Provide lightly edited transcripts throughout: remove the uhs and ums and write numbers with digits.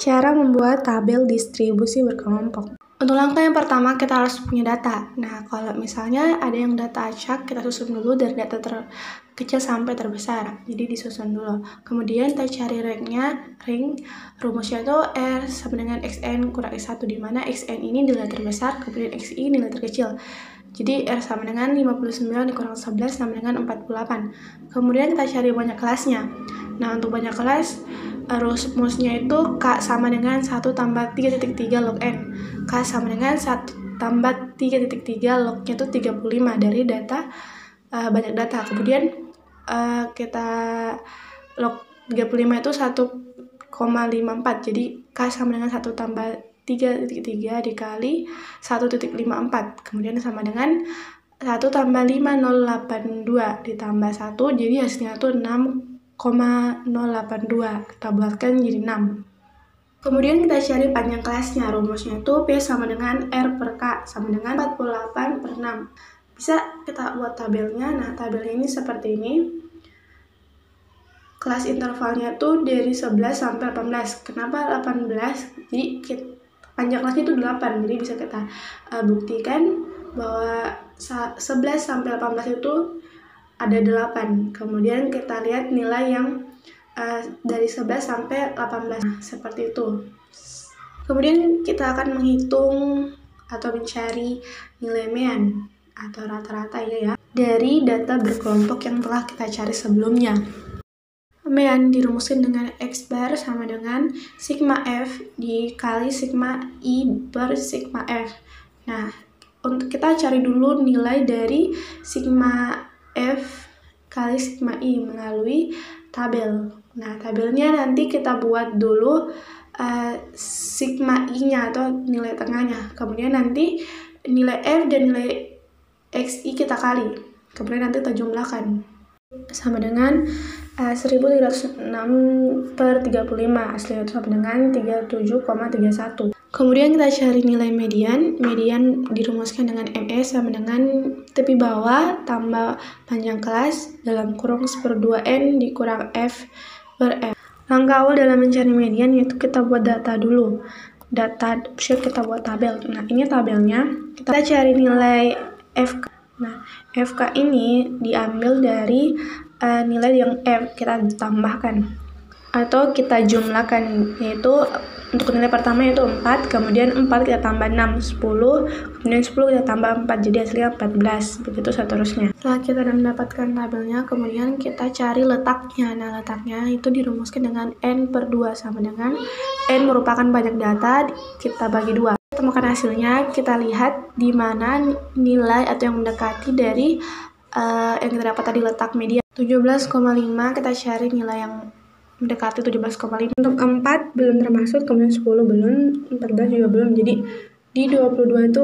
Cara membuat tabel distribusi berkelompok. Untuk langkah yang pertama, kita harus punya data. Nah, kalau misalnya ada yang data acak, kita susun dulu dari data terkecil sampai terbesar. Jadi disusun dulu. Kemudian kita cari ring rumusnya itu R sama dengan XN kurang X1, di mana XN ini nilai terbesar, kemudian XI nilai terkecil. Jadi R sama dengan 59 dikurang 11 sama dengan 48. Kemudian kita cari banyak kelasnya. Nah, untuk banyak kelas, rumusnya itu K sama dengan 1 tambah 3.3 log N. K sama dengan 1 tambah 3.3 lognya itu 35 dari data banyak data. Kemudian kita log 35 itu 1,54. Jadi K sama dengan 1 tambah 3.3 dikali 1.54. Kemudian sama dengan 1 tambah 5082 ditambah 1, jadi hasilnya itu 6,082. Kita bulatkan jadi 6. Kemudian kita cari panjang kelasnya. Rumusnya itu P sama dengan R per K sama dengan 48 per 6. Bisa kita buat tabelnya. Nah, tabelnya ini seperti ini. Kelas intervalnya tuh dari 11 sampai 18. Kenapa 18? Jadi panjang kelasnya itu 8. Jadi bisa kita buktikan bahwa 11 sampai 18 itu ada 8. Kemudian kita lihat nilai yang dari 11 sampai 18. Nah, seperti itu. Kemudian kita akan menghitung atau mencari nilai median atau rata-rata ya dari data berkelompok yang telah kita cari sebelumnya. Median dirumuskan dengan X bar sama dengan sigma F dikali sigma I per sigma F. Nah, untuk kita cari dulu nilai dari sigma F kali sigma I melalui tabel. Nah, tabelnya nanti kita buat dulu sigma I-nya atau nilai tengahnya. Kemudian nanti nilai F dan nilai XI kita kali. Kemudian nanti kita jumlahkan. Sama dengan 1306 per 35. Hasilnya itu sama dengan 37,31. Kemudian kita cari nilai median. Median dirumuskan dengan ME sama dengan tepi bawah tambah panjang kelas dalam kurung 1/2N dikurang F per F. Langkah awal dalam mencari median yaitu kita buat data dulu. Kita buat tabel. Nah, ini tabelnya. Kita cari nilai FK. Nah, FK ini diambil dari nilai yang F kita tambahkan atau kita jumlahkan, yaitu untuk nilai pertama yaitu 4, kemudian 4 kita tambah 6, 10, kemudian 10 kita tambah 4, jadi hasilnya 14, begitu seterusnya. Setelah kita mendapatkan tabelnya, kemudian kita cari letaknya. Nah, letaknya itu dirumuskan dengan N per 2 sama dengan N merupakan banyak data, kita bagi 2. Temukan hasilnya, kita lihat di mana nilai atau yang mendekati dari yang kita dapat tadi letak median. 17,5 kita cari nilai yang mendekati 17,5. Untuk 4 belum termasuk, kemudian 10 belum, 14 juga belum. Jadi di 22 itu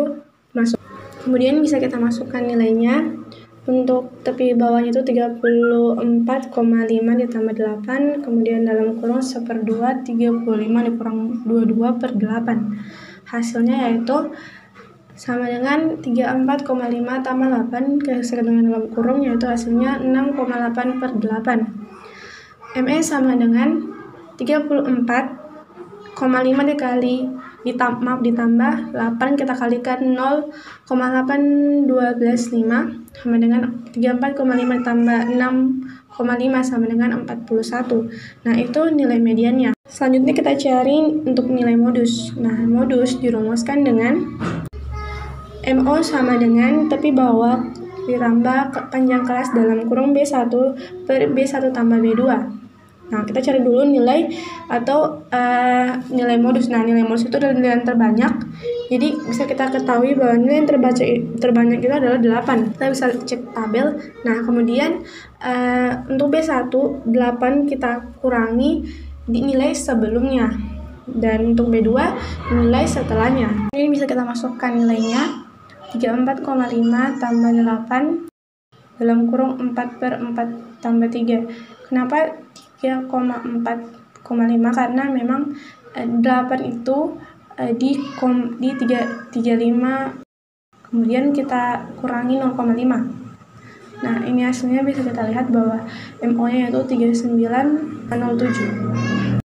masuk. Kemudian bisa kita masukkan nilainya. Untuk tepi bawahnya itu 34,5 ditambah 8, kemudian dalam kurung 1/2 35 dikurang 22 per 8. Hasilnya yaitu sama dengan 34,5 tambah 8 dikalikan dengan dalam kurung, yaitu hasilnya 6,8 per 8. ME sama dengan 34,5 ditambah 8 kita kalikan 0,8125 sama dengan 34,5 tambah 6,5 sama dengan 41. Nah, itu nilai mediannya. Selanjutnya kita cari untuk nilai modus. Nah, modus dirumuskan dengan MO sama dengan tepi bawah ditambah panjang kelas dalam kurung B1 per B1 tambah B2. Nah, kita cari dulu nilai atau nilai modus. Nah, nilai modus itu adalah nilai yang terbanyak. Jadi bisa kita ketahui bahwa nilai yang terbanyak itu adalah 8. Kita bisa cek tabel. Nah, kemudian untuk B1, 8 kita kurangi di nilai sebelumnya. Dan untuk B2, nilai setelahnya. Ini bisa kita masukkan nilainya. 34,5 tambah 8 dalam kurung 4 per 4 tambah 3. Kenapa 3,4,5? Karena memang 8 itu di 35, kemudian kita kurangi 0,5. Nah, ini hasilnya bisa kita lihat bahwa MO-nya yaitu 39,07.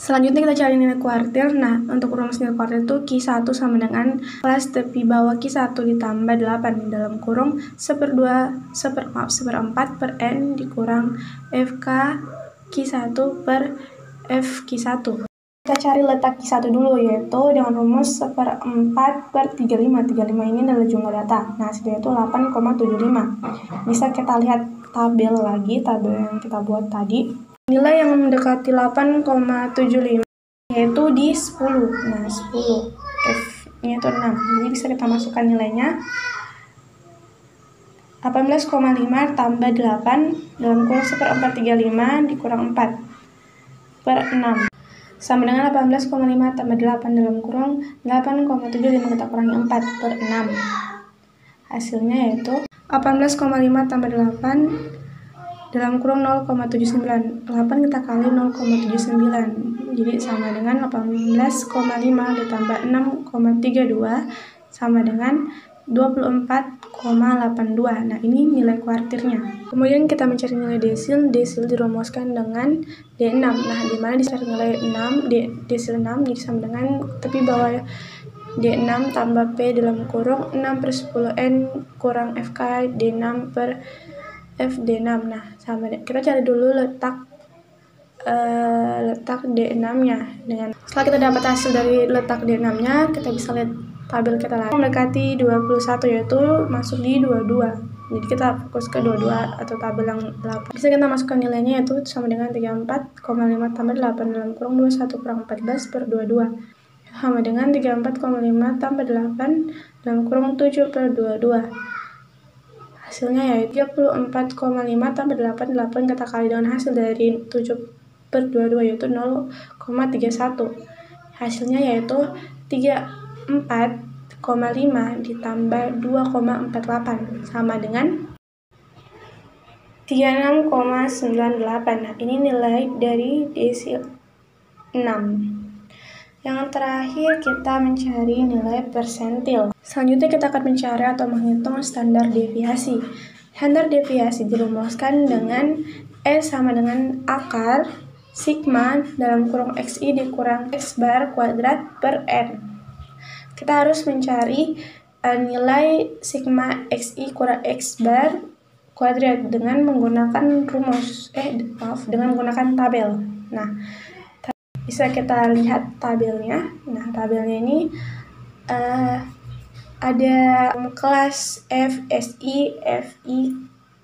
Selanjutnya kita cari nilai kuartil. Nah, untuk rumus nilai kuartil itu Q1 sama dengan kelas tepi bawah Q1 ditambah 8 dalam kurung 1/4 per N dikurang FK Q1 per F Q1. Kita cari letak Q1 dulu, yaitu dengan rumus 1/4 per 35. 35 ini adalah jumlah data. Nah, hasilnya itu 8,75. Bisa kita lihat tabel lagi, tabel yang kita buat tadi. Nilai yang mendekati 8,75 yaitu di 10. Nah, 10 F-nya itu 6. Jadi bisa kita masukkan nilainya 18,5 tambah 8 dalam kurung 1/4 35 dikurang 4 per 6 sama dengan 18,5 tambah 8 dalam kurung 8,75 kita kurangi 4 per 6. Hasilnya yaitu 18,5 tambah 8 dalam kurung 0,79. 8 kita kali 0,79. Jadi sama dengan 18,5 ditambah 6,32 sama dengan 24,82. Nah, ini nilai kuartilnya. Kemudian kita mencari nilai desil. Desil dirumuskan dengan D6. Nah, di mana dicari nilai 6, desil 6 jadi sama dengan tepi bawah D6 tambah P dalam kurung 6/10N kurang FK D6 per FD6. Nah, sama kita cari dulu letak D6-nya. Setelah kita dapat hasil dari letak D6-nya, kita bisa lihat tabel kita lagi. Mendekati 21 yaitu masuk di 22. Jadi kita fokus ke 22 atau tabel yang 8. Bisa kita masukkan nilainya yaitu sama dengan 34,5 tambah 8 dalam kurung 21 kurang 14 per 22. Sama dengan 34,5 tambah 8 dalam kurung 7 per 22. Hasilnya yaitu 34,5 tambah 8 kita kali dengan hasil dari 7 per 22 yaitu 0,31. Hasilnya yaitu 34,5 ditambah 2,48 sama dengan 36,98. Nah, ini nilai dari desil 6. Yang terakhir kita mencari nilai persentil. Selanjutnya kita akan mencari atau menghitung standar deviasi. Standar deviasi dirumuskan dengan S sama dengan akar sigma dalam kurung XI dikurang X bar kuadrat per N. Kita harus mencari nilai sigma XI kurang X bar kuadrat dengan menggunakan dengan menggunakan tabel. Nah, bisa kita lihat tabelnya. Nah, tabelnya ini ada kelas FSI, FI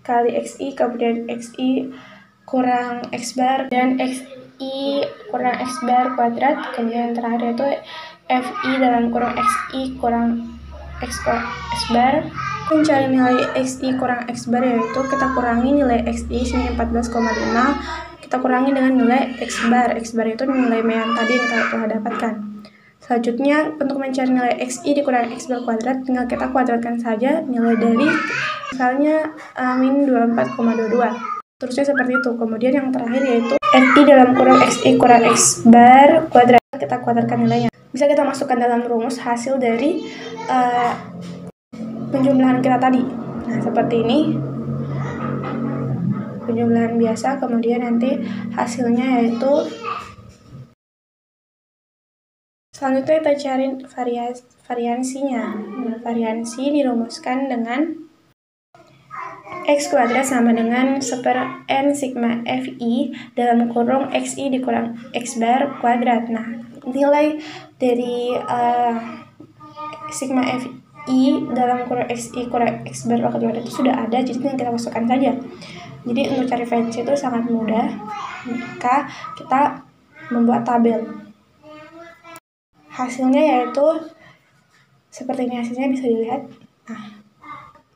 kali XI, kemudian XI kurang X bar, dan XI kurang X bar kuadrat, kemudian terakhir itu FI dalam kurung XI kurang X bar. Mencari nilai XI kurang X bar yaitu kita kurangi nilai XI sini 14,5, kita kurangi dengan nilai X bar. X bar itu nilai yang tadi yang kita telah dapatkan. Selanjutnya untuk mencari nilai XI dikurang X bar kuadrat, tinggal kita kuadratkan saja nilai dari misalnya min 24,22. Terusnya seperti itu. Kemudian yang terakhir yaitu FI dalam kurung XI kurang X bar kuadrat, kita kuadratkan nilainya. Bisa kita masukkan dalam rumus hasil dari penjumlahan kita tadi. Nah, seperti ini penjumlahan biasa, kemudian nanti hasilnya yaitu selanjutnya kita cari variansinya. Nah, variansi dirumuskan dengan X kuadrat sama dengan 1/N sigma FI dalam kurung XI dikurang X bar kuadrat. Nah, nilai dari sigma FI dalam kurung XI kurang X bar kuadrat itu sudah ada, jadi kita masukkan saja. Jadi untuk cari variansi itu sangat mudah jika kita membuat tabel. Hasilnya yaitu seperti ini, hasilnya bisa dilihat. Nah,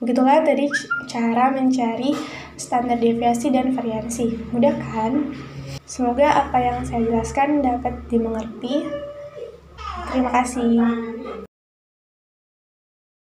begitulah tadi cara mencari standar deviasi dan variansi. Mudah kan? Semoga apa yang saya jelaskan dapat dimengerti. Terima kasih.